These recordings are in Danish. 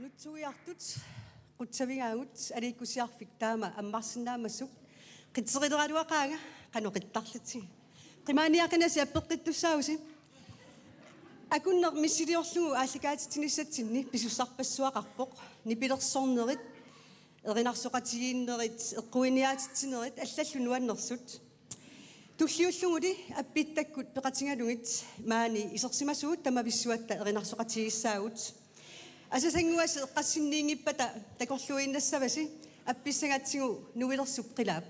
Nutsuiartut qutsavingaangut aliikkusiarfik taama ammarsinnaamassuk qitserileruaqaanga qanuqittarliti qimaaniaqinasi appeqqittussaagusi akunner missiliorlugu aallikaatitsinissatsinni pisussarpassuaqarpoq nipilersornerit erinarsoqatigiinnerit eqquiniaatitsinerit allallu nuannersut tulliullunguli appittakkut peqatingalungit maani isersimasugut tamavissuatta erinarsoqatigissaagut асасангуас эққассинниингиппата такорлуиннассаваси апписсагатсигу нуилерсуп қилаап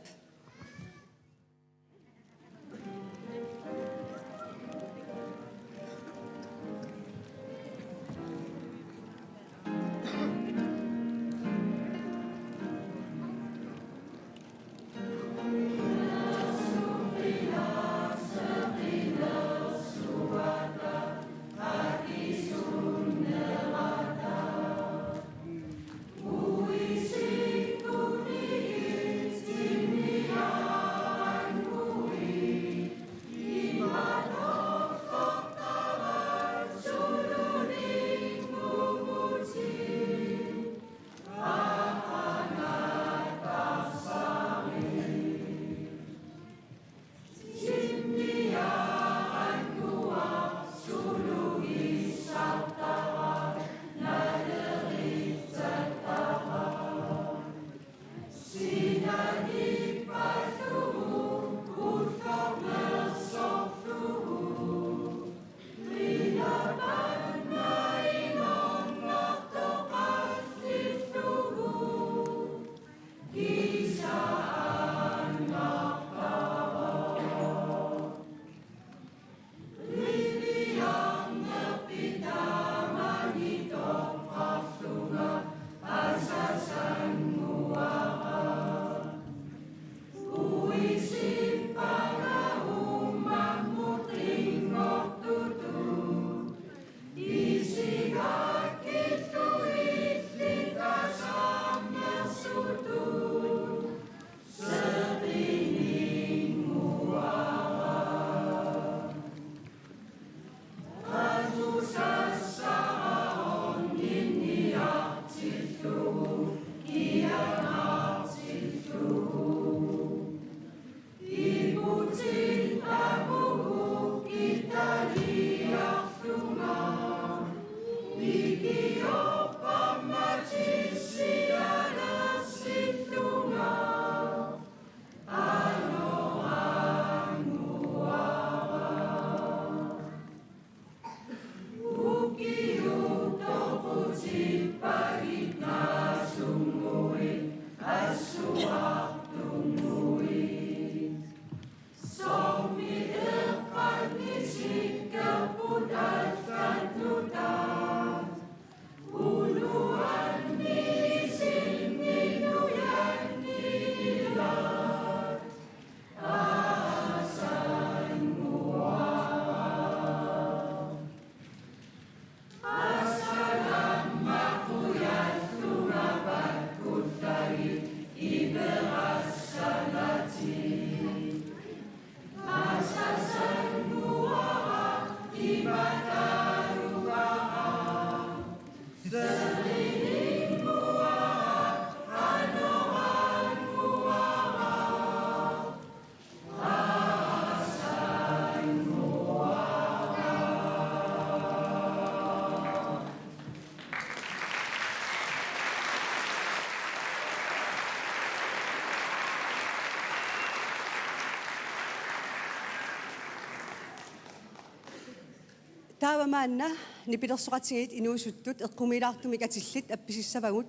таавамаанна нипилерсоқатигит инуусуттут эққумилаартумик атиллит апписиссавагут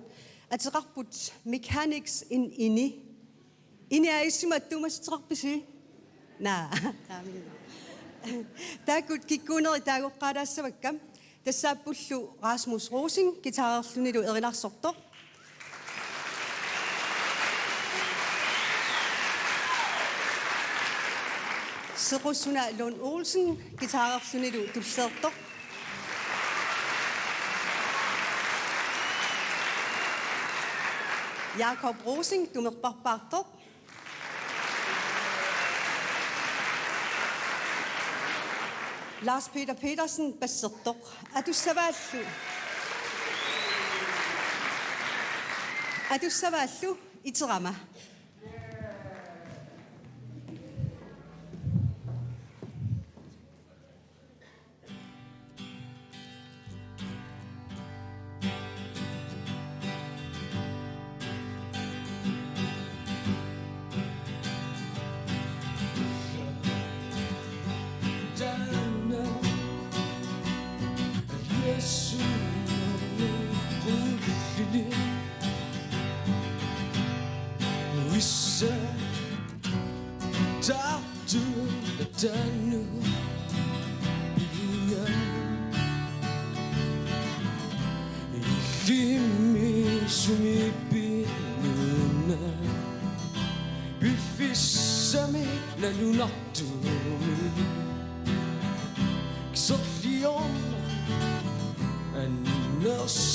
атеқарпут mechanics in ini аиссиматтумассеқарписи наа таакут киккуунери таагоққалаассаваккам тассааппуллу Rasmus Rosing гитареерлунилу эринарсортоқ Sequsuna Lund Olsen gitareerlunilu tulleertoq Jakob Rosing tumerparpaartoq Lars Peter Petersen bassertoq atussavaallu Atussavaallu iterama. Bifissami la luna tumi Kisotlion Annosani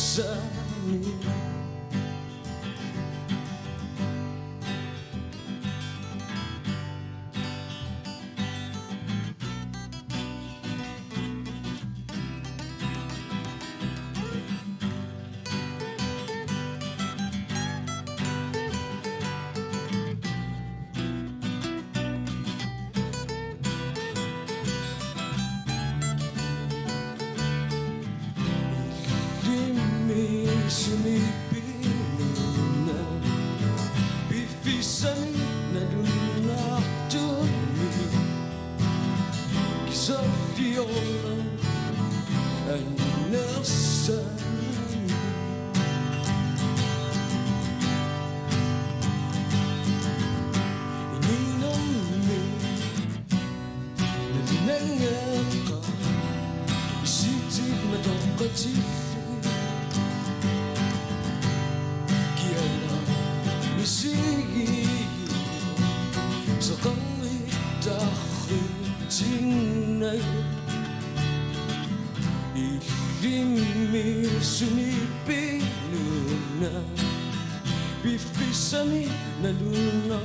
Bifissami la luna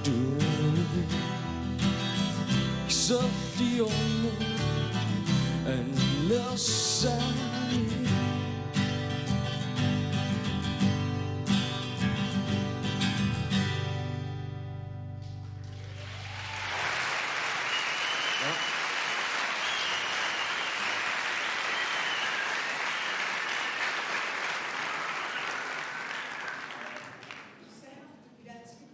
tumi Kisotlion Annosani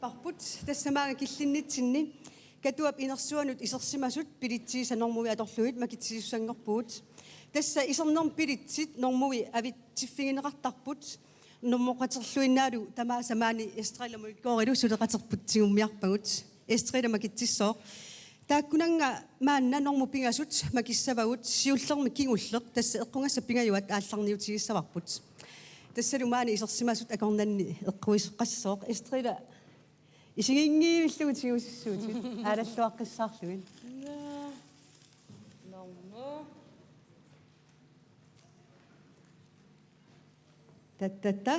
Parput tassamaanga killinnitsinni katuap inersuanut isersimasut pilitsiisanormui atorluit makitsissussangorpuut tassa isernorm pilitsit normui avittiffigineqartarput nommoqaterluinnaalu tamaasamaani estrelamuit koorilu suleqaterputsiummiarpagut estrela makitsissooq taakkunanga maanna normu pingasut makissavagut siullermi kingulleq tassa eqqungassa pingajuat aallarniutigissavarput tassalumaani isersimasut akornanni eqquisqassooq estrela Isingingivillugutiussuutit aalаллуаққиссаарлугин Normo. Tattata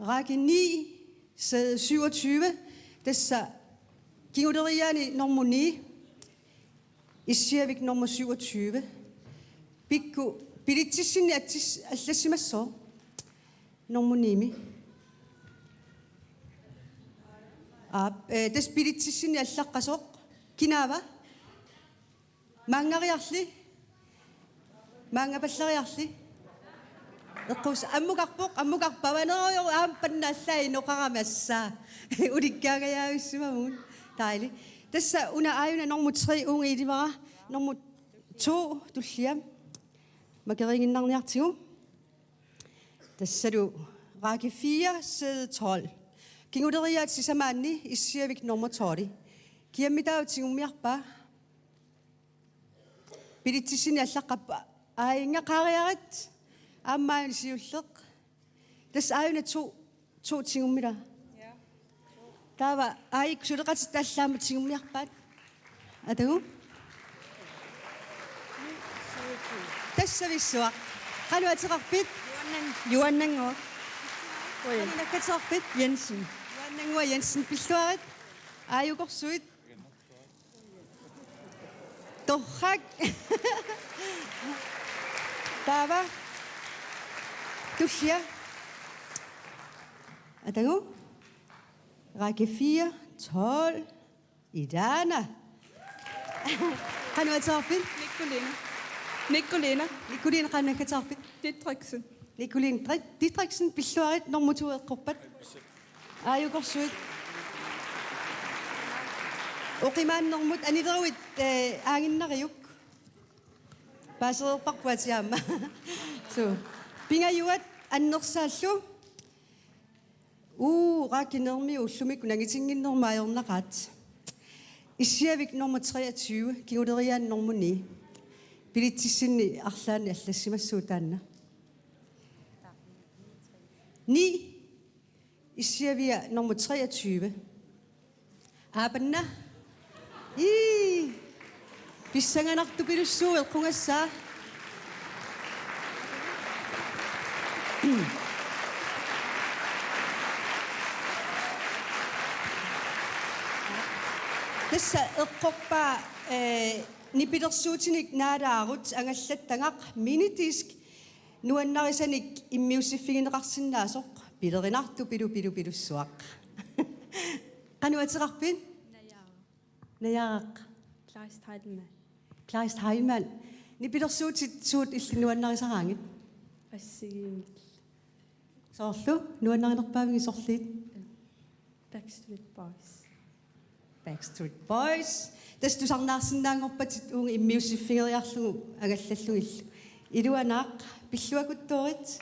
række 9 sæde 27 dessa kinguderiani nummer 9 Isiavik nummer 27 Pikku pilitsissinni allassimassoo nummer 9 des pilitsissinni allaqqasoq kinaava maangariarli maangapallariarli eqqus ammuqarpavaneroyo aampannaallai noqaramassaa ulikkaagayaavissumamун taili tassa una aayuna normu 3 unge ilivara normu 2 tulliam makeringinnarniartigu tassalu række 4 sæde 12 Kinguderiat sisamaanni issiavik nummer 12 kiammitaautiummiarpa pilitsissinni allaqqappa aingaqaariarat aammaani siulleq tas aayuna 2 tingummila taava aik suleqatit allaama tingumiarpaat atagu tassavissua qaluateqarpit Juannango. nakkateqarpit Jensen. Juannangua Jensen pilluarit aayuqorsuit torrak taava tullia Adango. Række 4, 12. Idana. Kan du tage op? Nicolina. Nicolene kan du tage op? Didriksen. Nicolene Didriksen, besløjet nummer 2 af gruppen. Ej, går sødt. Okay, man, nummer 2. Anita Rawit, angin na kayo. Pasal pakwa siya. So, pingayuat, anok sa so. Rakinermi ullumik, nangitingin normayon na kat. Isiavik nummer 23, kiuderian nummer 9. Bilitisin i Arlan Allassimassuutanna. 9. Isiavia nummer 23. Abanna. Pissanganartu pilussuuel qungassaa. Tässä eqqorpaa nipilersuutinik naalaarut angallattangaq minidisk nuannarisanik immiussiffigineqarsinnaasoq pilerinartu pilussuaq. Qanuateqarpin? Najaaq. Kleist Heilmann. Nipilersuutit suut illinuannarisaраангит. Assigimik. Soorlu nuannarinerpaavigisorliit. Backstreet Boys. Tästä sarnaarsinnaangorpatit uungi immiussiffingeriarlugu agallallugillu. Iluanaaq pilluakuttuorit.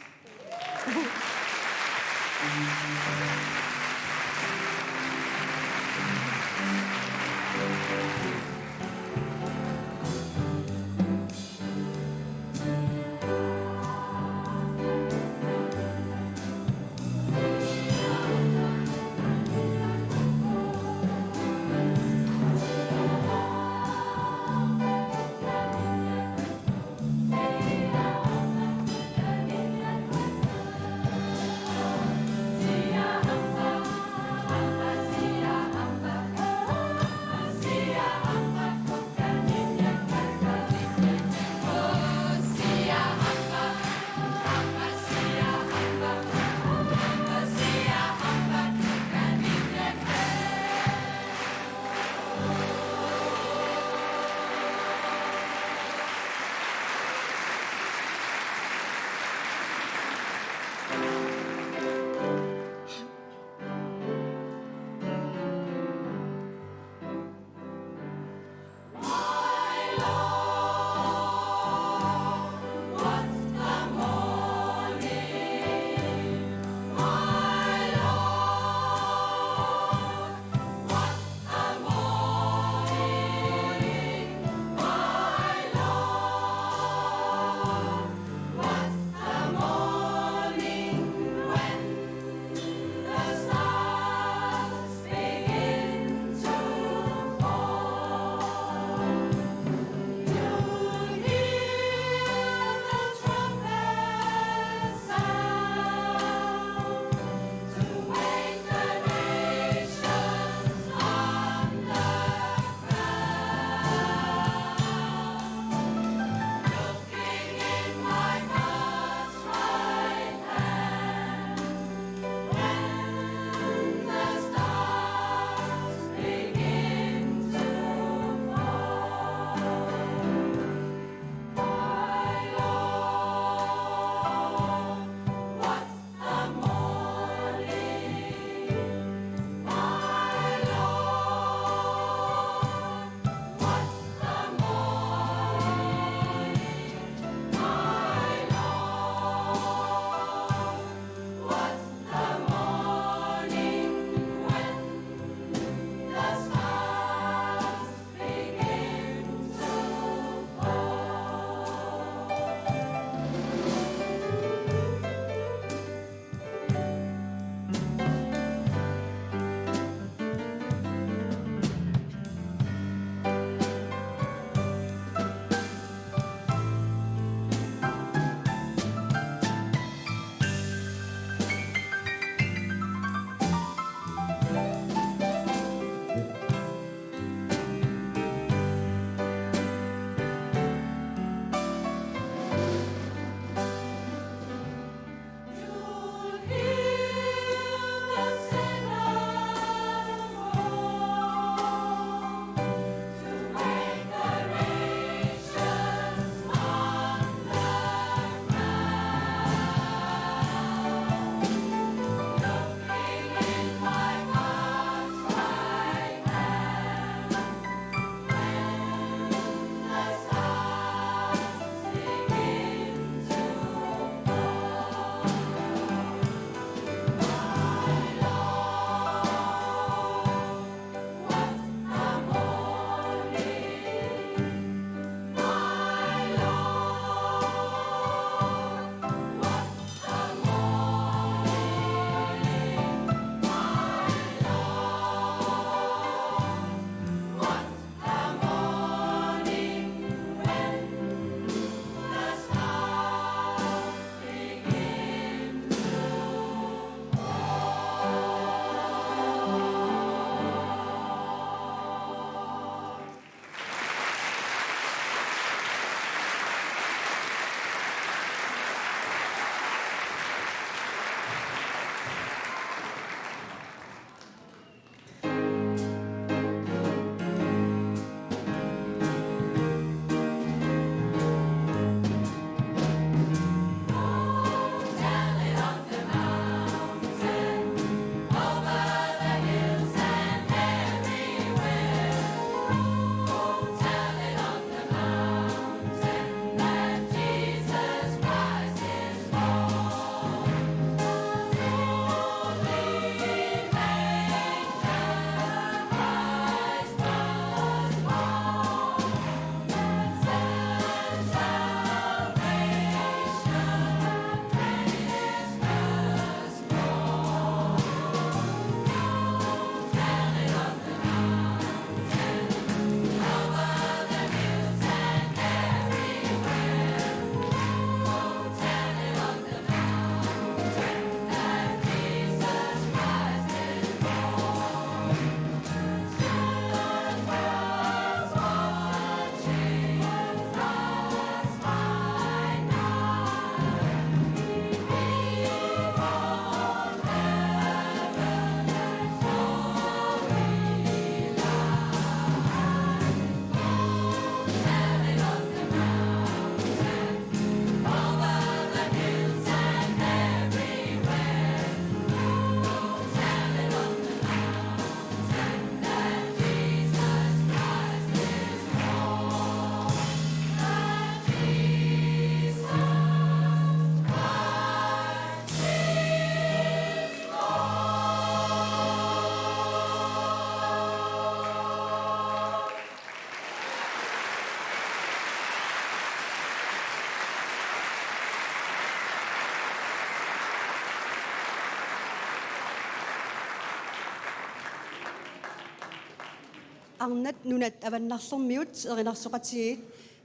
arnat nunat avannarsormiut erinarsoqatigiit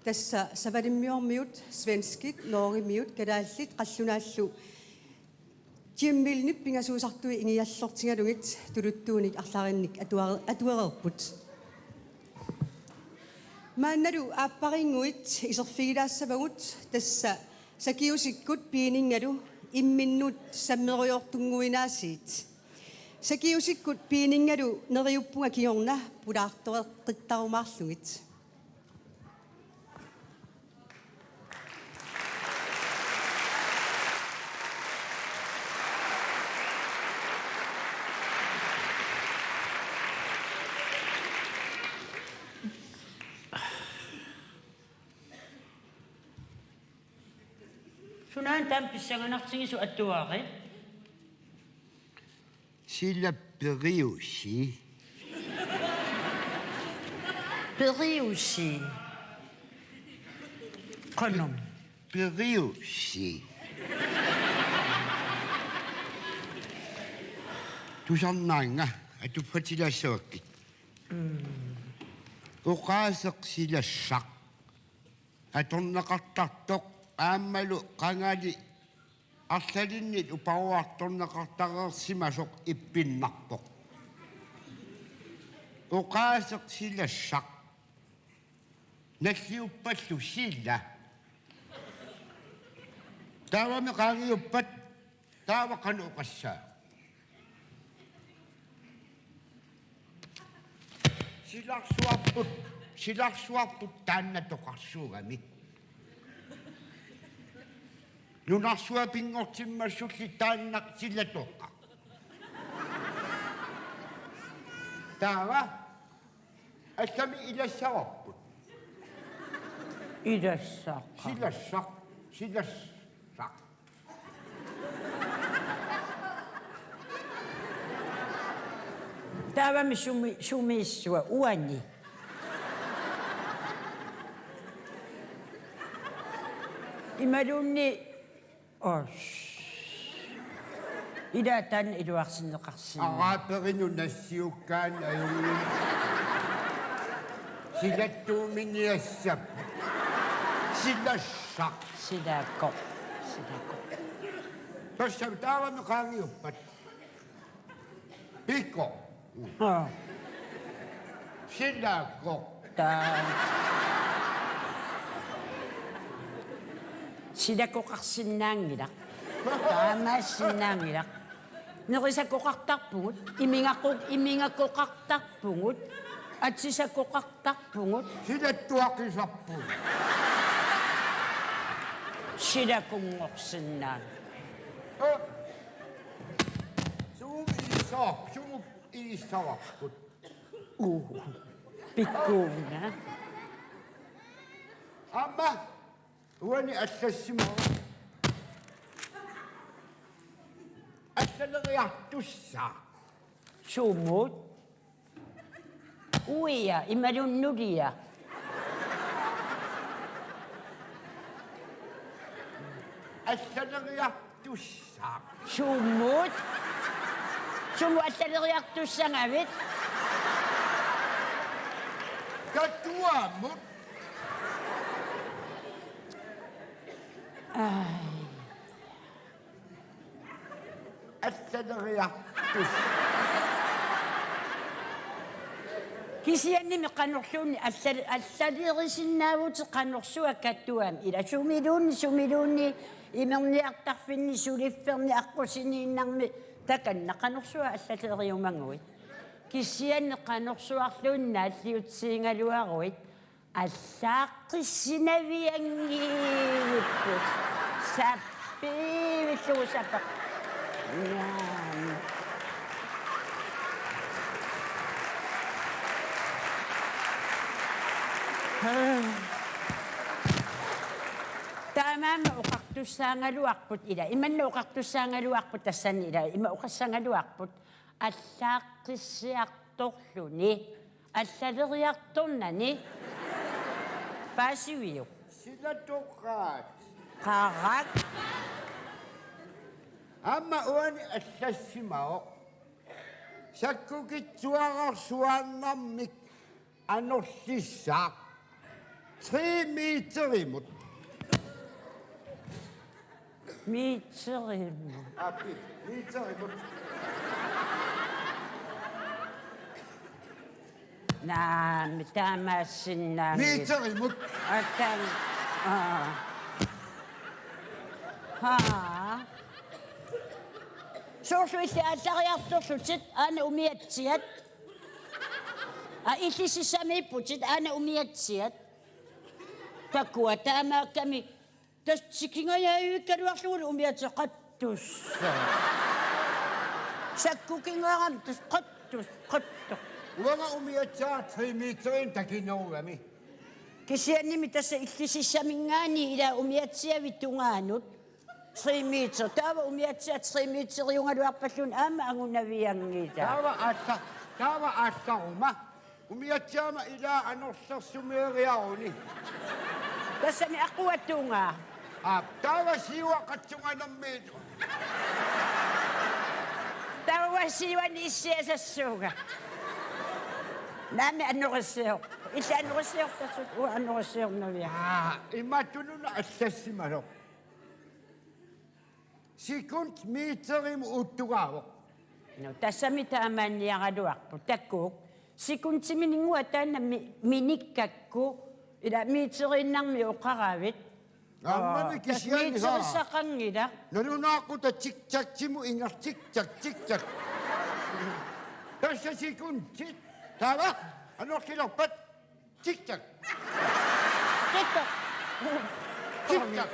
tassa savalimmiormiut svenskit noorimiut kadaallit qallunaallu Jimmilnip pingasuusartui ingiallortingalungit tuluttuunik arlarinnik atuererput. Maannalu aapparinguit iserfigilaassavagut tassa sakiusikkut piiningalu imminnut sammeriortunguinaasiit. Sakiusikkut piiningalu neriuppunga kiorna pulaartoreqittarumaarlugit. Sunaan tamppissanganartingisu attuaaqi. Sillä periusi. Periusi. Qanum. Periusi. Tusarnaanga atupatilassavakki. Uqaaseq silassaq. Atornaqartartoq aammalu qangali arlalinnit uparuartornaqartareersimasoq ippinnarpoq. Uqaaseq silassaq. Nalliuppallu silla. Taavami qaangiuppat taava qanuqassaa. Silarsuarput taannatoqarsuugami. Nunarsuapingortimmassulli taannaq sillatoqqa. Taava assami ilassararput. Ilassaqqa. Silassaq. Taavami sumiissua uani. Imalunni ida tan iluarsinneqarsin. Araperinu nassiukkaan ajungin. Silattuuminiassap. Silassaq. Sidaqo. Tossa taavami qaangiuppat. Pikko. Silaqo. Sidakoqarsinnaangilaq. Taamaassinnaangilaq. Nerisakoqartarpungut imingakoqartarpungut atsisakoqartarpungut Silattuaqisarput. sidakunngorsinnaang. Sumu iissararput. Pikkuuna. Amma uani assassimaa. Assaleriartussaa. Sumut. Uia imalunnulia. Assaleriartussaa. Sumut assaleriartussangavit. Katuamut. Assaleriartus. Kisianni meqanorluunni allalirisinnaavut qanorsuа kattuam ila sumiluunni imerniartarfinni sulifferni aqqusiniinnarmi takanna qanorsuа allaliriumanguit kisianni qanorsuarluunna alliutsiingaluaruit allaaqqissinaviangiivipput sappiivilluusapaq Taamama uqartussaangaluarput ila imanna uqartussaangaluarput tassanni ila ima uqassangaluarput allaaqissiartorluni allaleriartornani paasiviu Silatoqaat. qarat Amma uani assassimaa. Sakkukitsuararsuannarmik Anorsisak. 3 meter imod. Mitserim. Api, meter imod. Na mitamasin na. Meter imod. Atan. Ha. Susuisi atariartorlutit aana umiatsiat. Illisissamipputit aana umiatsiat. Takkua taamaakkami tas sikingayaayuikkaluarlugu umiatseqattussa. Sakkukingaram tas qattu. Uanga umiatsaa 3 meterin takinouami. Kisiannimi tässä illisissamingaani ila umiatsiavittungaanut 3 meter. Taava umiatsia 3 meteriungaluarpallun aama angunaviangiita. Taava assaruma. Umiatsaama ila anorsarsumeriaruni. Tassani aquattunga. Taava siwaqatsunganammiitu. Tawa siwan issiasassuuga. Naami annuqisseeq. Illa annuqisseeq tassut annuqisseernavia. Imatununa assassimalo. Sekund meterim uttugaavoq. No tassami taamaanniaqaluarpu takkuuk. Sikuntiminingua taanna minikkakku ila meterinnarmi uqaravit. Ammami kisiani ha. Meterissaqangila. Nanunaaqquta tiktaksimu ingar tiktak. Tässä sekuntit. Taava anorkilarpat tiktak. Tiktok. Tiktak.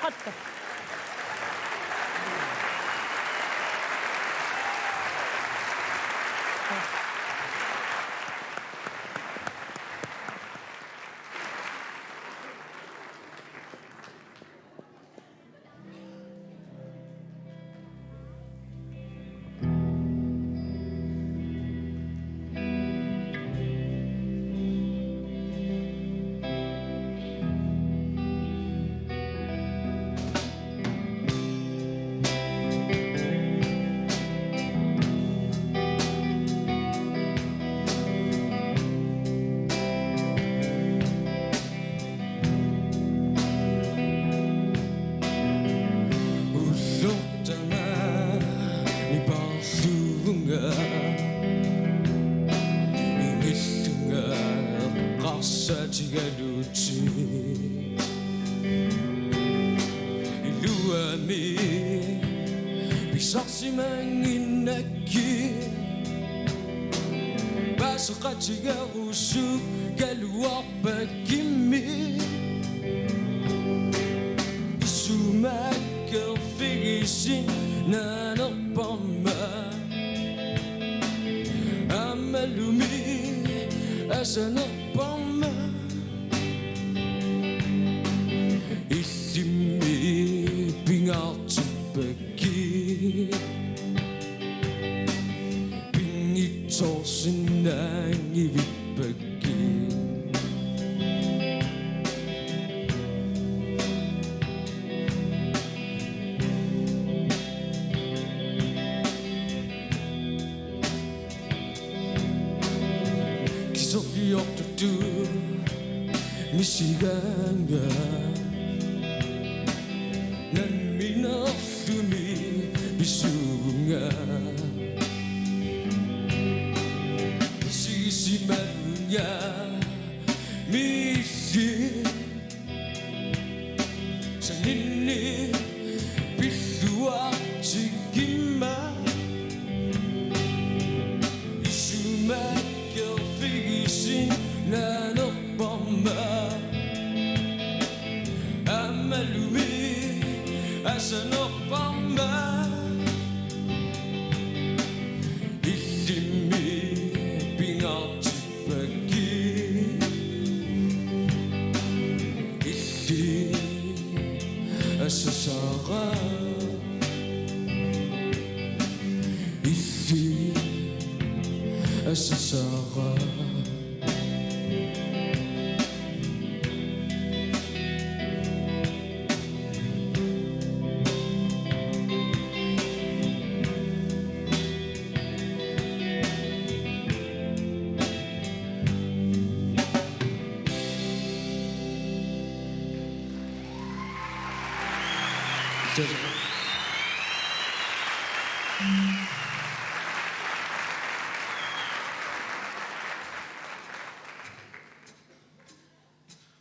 Qatta. Basqatiga usuk galuarpakimmi isumakker figisin nanerpamma amalumi asanerpamma illimmi pingaartipakki torsinnaangi vippakki kisorliortutu misiganga nanminerlumi bisuunga Simalunya misi sanini bisuak cikima isumak figisin nanopama amalumi asanopama ilimi pingat Asasara Ifi Asasara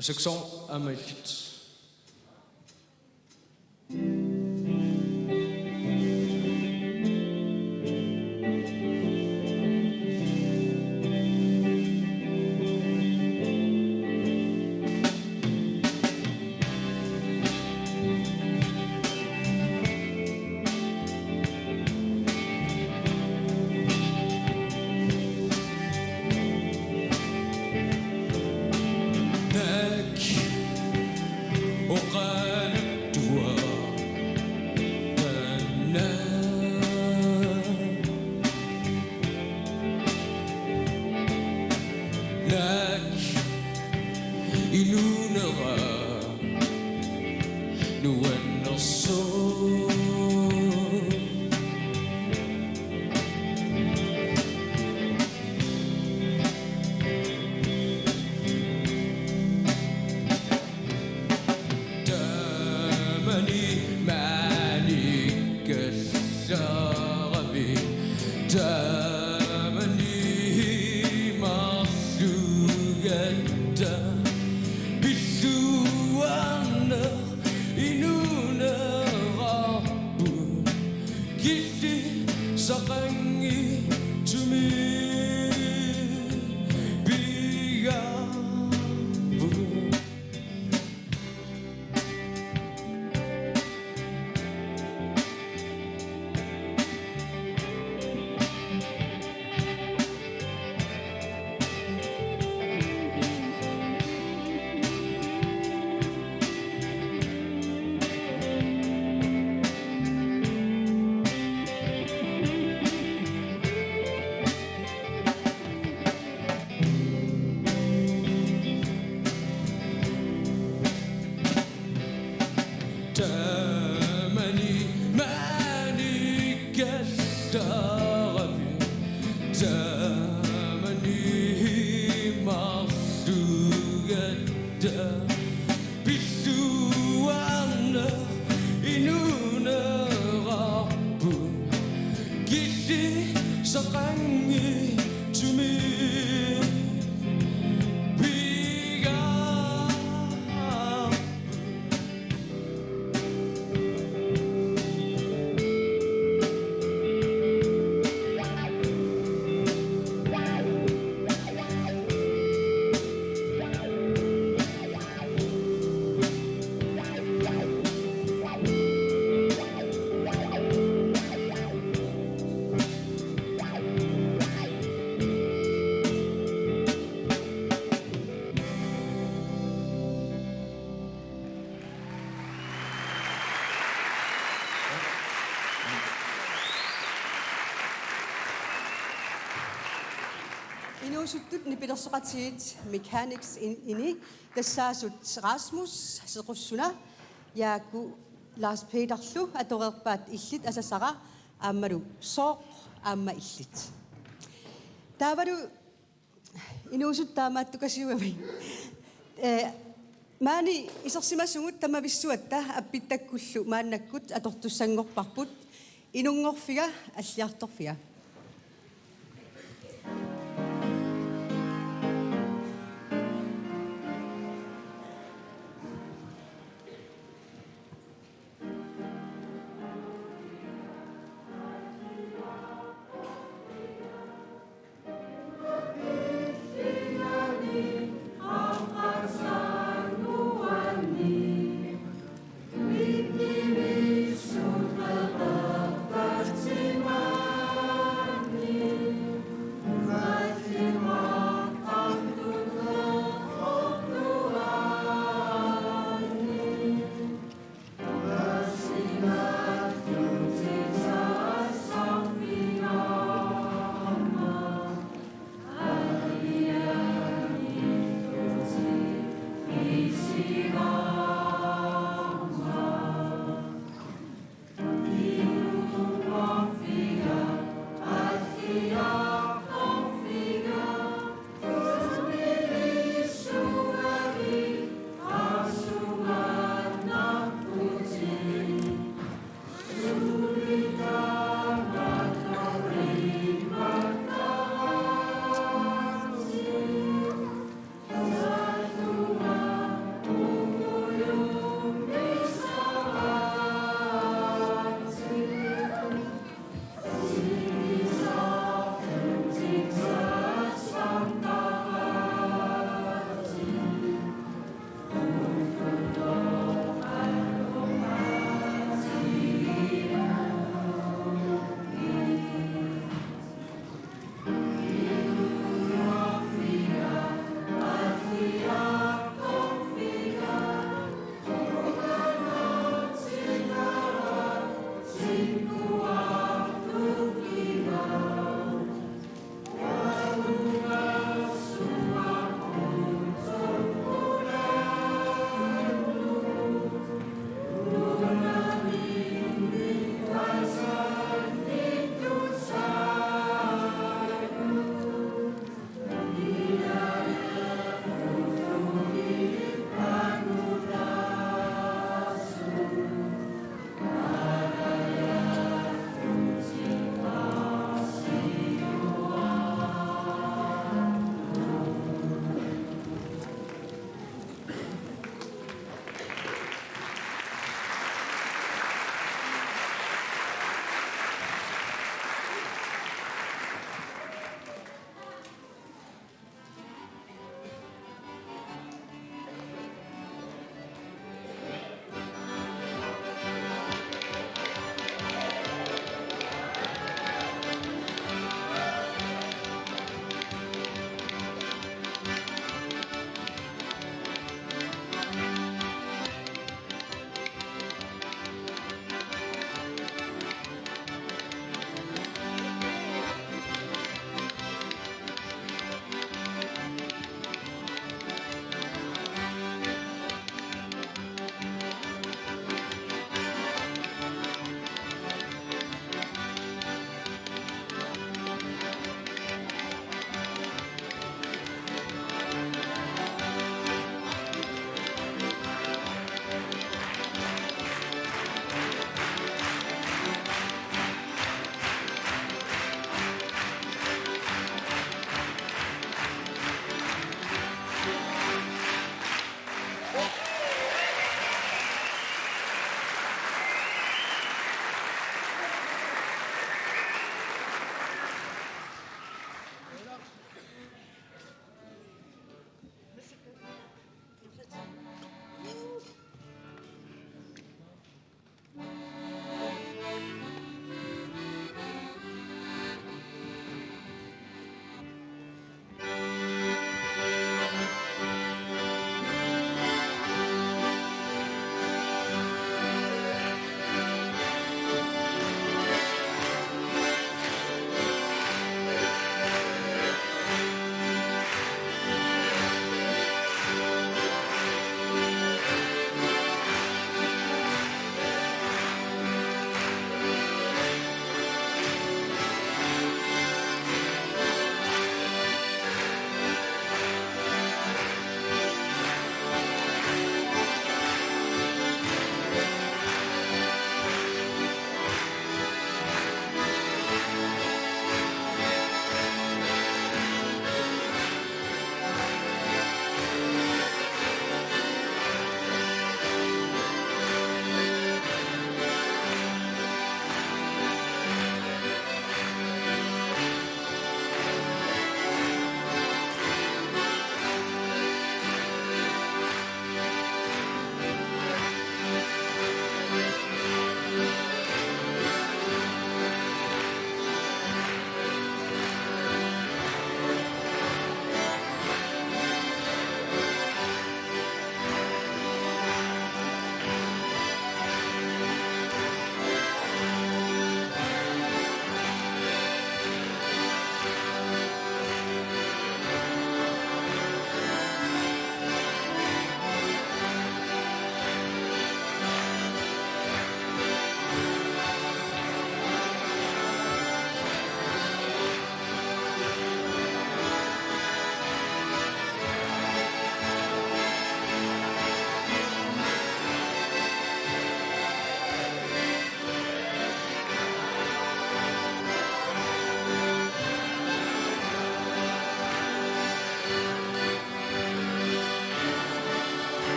Section Amalkit. Inuusuttut nipilersoqatiit mechanics ini tassaasut Rasmus sequssuna yaaku Lars Peterlu atorerpaat illit asasara aammalu sooq aamma illit taavalu inuusut taamaattukasiuami maani isersimassugut tamavissuatta appittakkullu maannakkut atortussangorparput inungorfiga alliartorfiga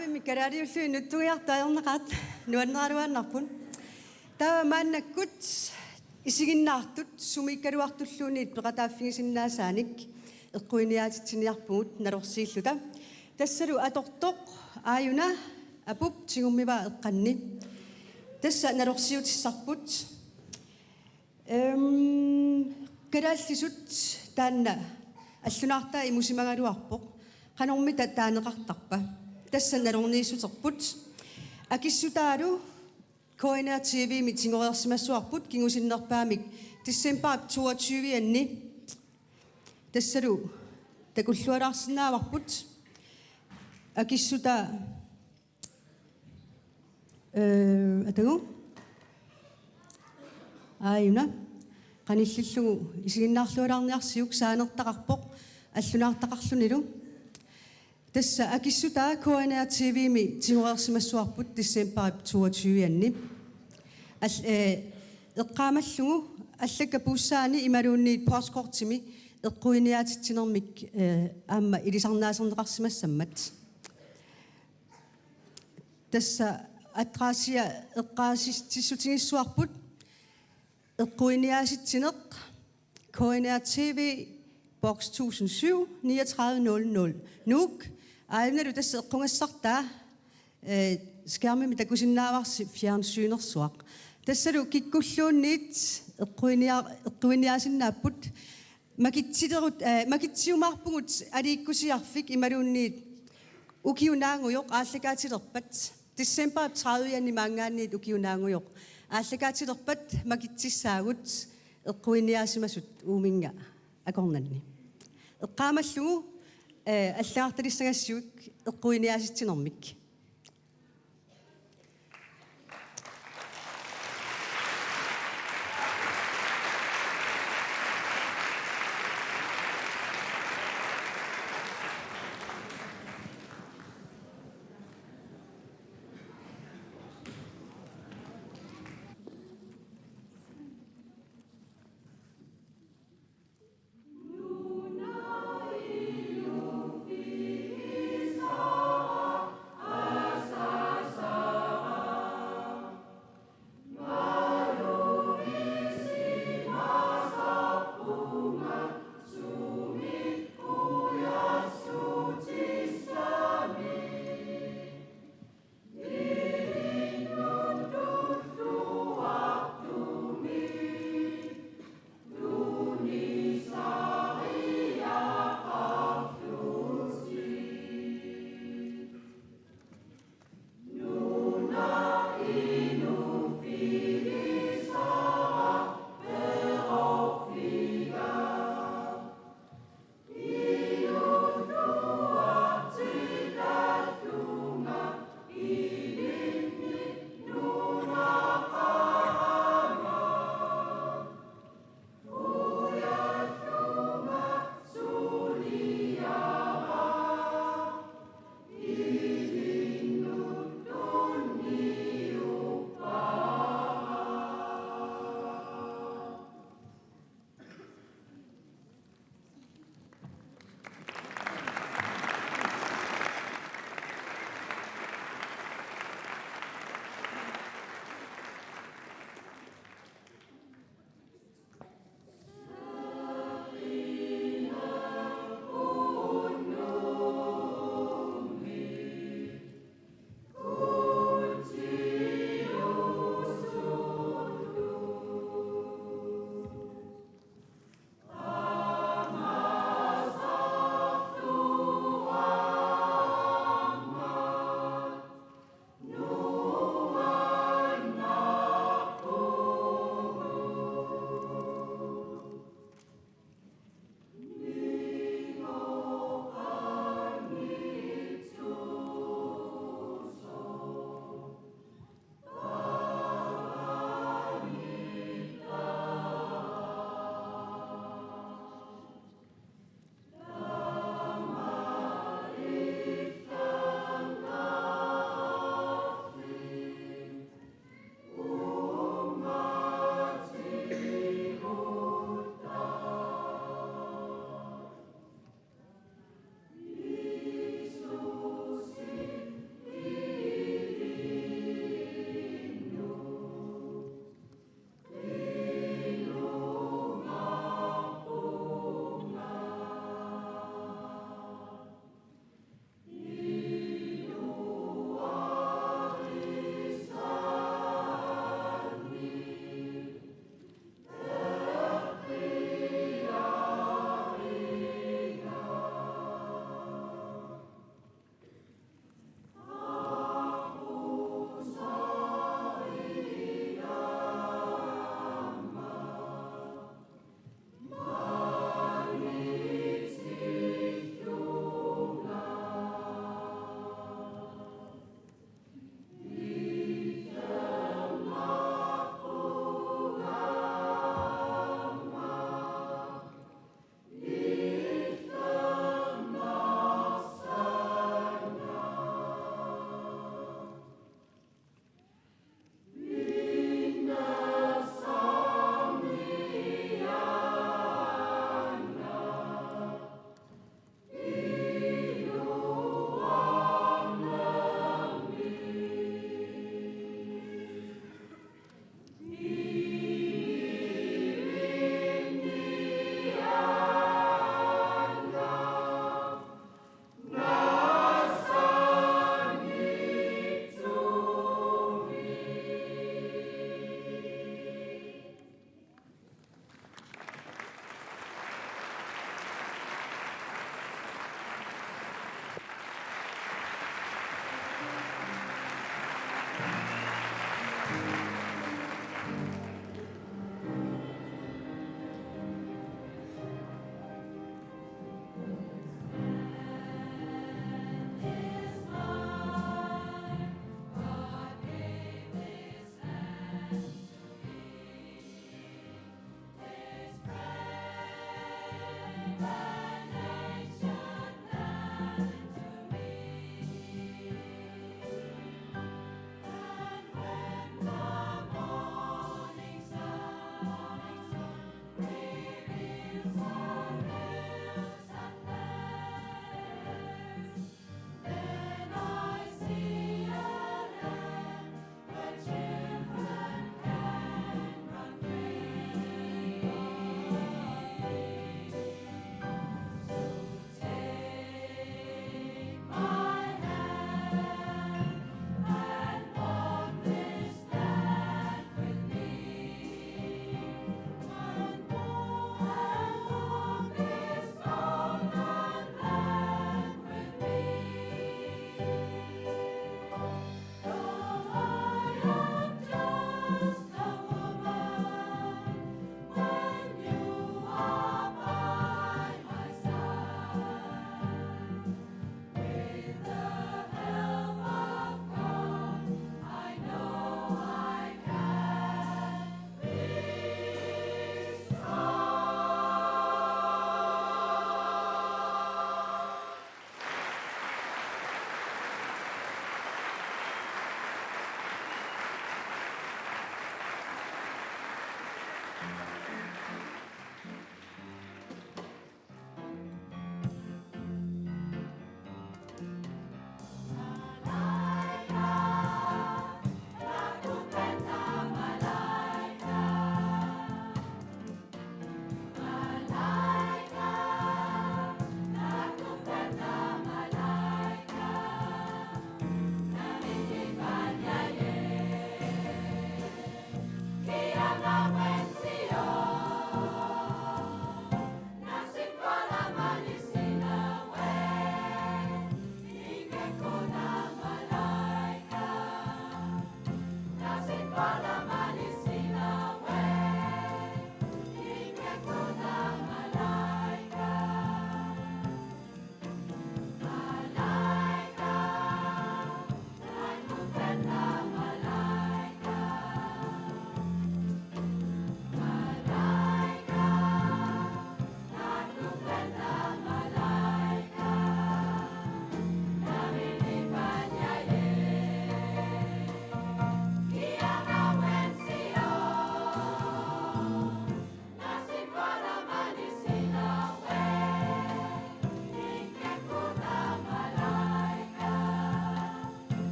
Skaami mikkaraariullu nuttugiartaajornaqaat nuanneraaluaannarpun. Tava maannakkut isiginnaartut sumikkaluartulluuniit peqataaffigisinnaasaanik eqquiniaatitsiniarpugut nalorsiilluta. Tassalu atortoq aayuna apup tingummiva eqqanni. Tassa nalorsiutissarput. Kadaallisut taanna аллунаарtaa имусимагалуарпоқ qanormita taaneqartarpa tassa nalorniissuterput akissutalu KNR TV mitingoriarsimassuarput kingusinnerpaamik tissemparp 22 anni tassalu takullualaarsinnaavарput akissuta atagu aayuna qanillullugu isiginnaarlualarniarsiuk saanertaqarpoq аллунаартақарлуниlu тасса акиссутаа KNR TV-ми тигуерсимассуарпут диссемпарип 22 анни эққаамаллугу аллакка пууссаани ималуунниит посткортими эққуиниаатитсинермик аама илисарнаасернеқарсимассаммат тасса атраасия эққаасиссутигиссуарпут эққуиниааситсинеқ KNR TV box 1007 3900 Nuuk aimnalu tassa eqqungassartaa skærmimi takusinnaavarsi fjernsynersuaq tassalu kikkulluunniit eqquiniaasinnaaput makitsiumarpungut aliikkusiarfik imaluunniit ukiunaangujoq aallakaatilerpat December 30 janni maangaanniit ukiunaangujoq aallakaatilerpat makitsissaagut eqquiniaasimasut uuminga akornanni eqqaamallugu аллаарталиссагассуик эққуиниааситсинэрмик